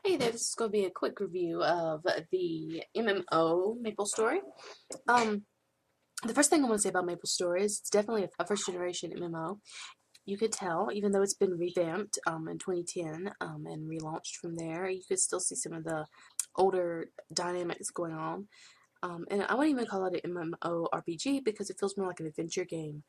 Hey there, this is going to be a quick review of the MMO Maplestory. Um, the first thing I want to say about Maplestory is it's definitely a first generation MMO. You could tell, even though it's been revamped in 2010 and relaunched from there, you could still see some of the older dynamics going on. And I wouldn't even call it an MMORPG because it feels more like an adventure game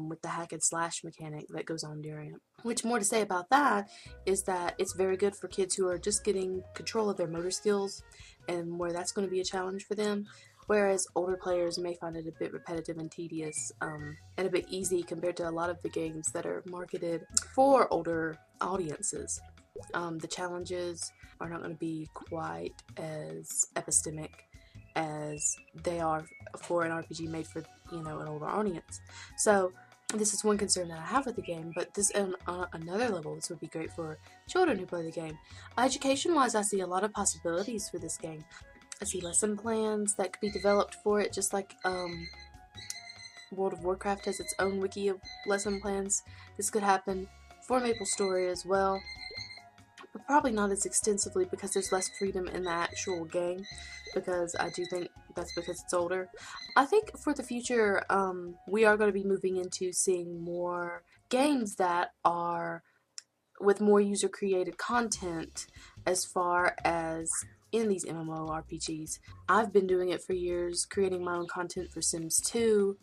with the hack and slash mechanic that goes on during it. Which, more to say about that is that it's very good for kids who are just getting control of their motor skills and where that's going to be a challenge for them. Whereas older players may find it a bit repetitive and tedious and a bit easy compared to a lot of the games that are marketed for older audiences. The challenges are not going to be quite as epistemic as they are for an RPG made for, an older audience. So this is one concern that I have with the game, but this on another level, this would be great for children who play the game. Education-wise, I see a lot of possibilities for this game. I see lesson plans that could be developed for it, just like World of Warcraft has its own wiki of lesson plans. This could happen for Maplestory as well, but probably not as extensively because there's less freedom in the actual game, because I do think that's because it's older. I think for the future, we are going to be moving into seeing more games that are with more user-created content as far as in these MMORPGs. I've been doing it for years, creating my own content for Sims 2.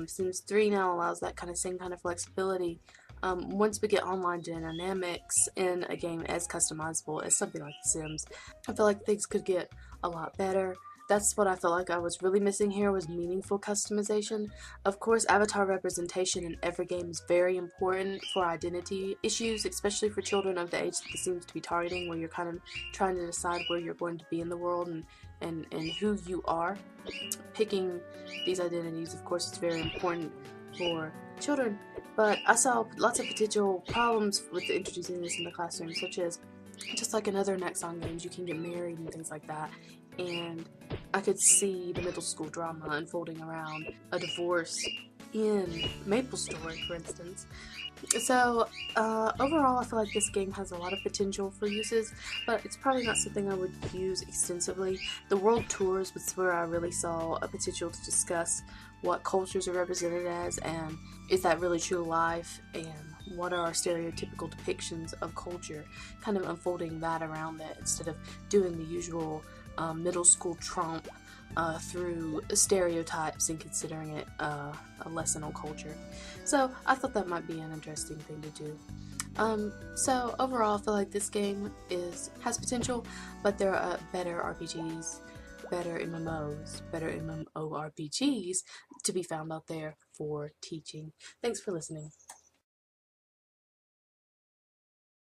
Sims 3 now allows that same kind of flexibility. Once we get online dynamics in a game as customizable as something like The Sims, I feel like things could get a lot better. That's what I felt like I was really missing here, was meaningful customization. Of course, avatar representation in every game is very important for identity issues, especially for children of the age that this seems to be targeting, where you're kind of trying to decide where you're going to be in the world and who you are. Picking these identities, of course, is very important for children, but I saw lots of potential problems with introducing this in the classroom, such as, just like in other Nexon games, you can get married and things like that, and I could see the middle school drama unfolding around a divorce in Maplestory, for instance. So overall, I feel like this game has a lot of potential for uses, but it's probably not something I would use extensively. The world tours was where I really saw a potential to discuss what cultures are represented as, and is that really true life, and what are our stereotypical depictions of culture, kind of unfolding that around it instead of doing the usual middle school trump through stereotypes and considering it a lesson on culture. So I thought that might be an interesting thing to do. So overall, I feel like this game has potential, but there are better RPGs, better MMOs, better MMORPGs to be found out there for teaching. Thanks for listening.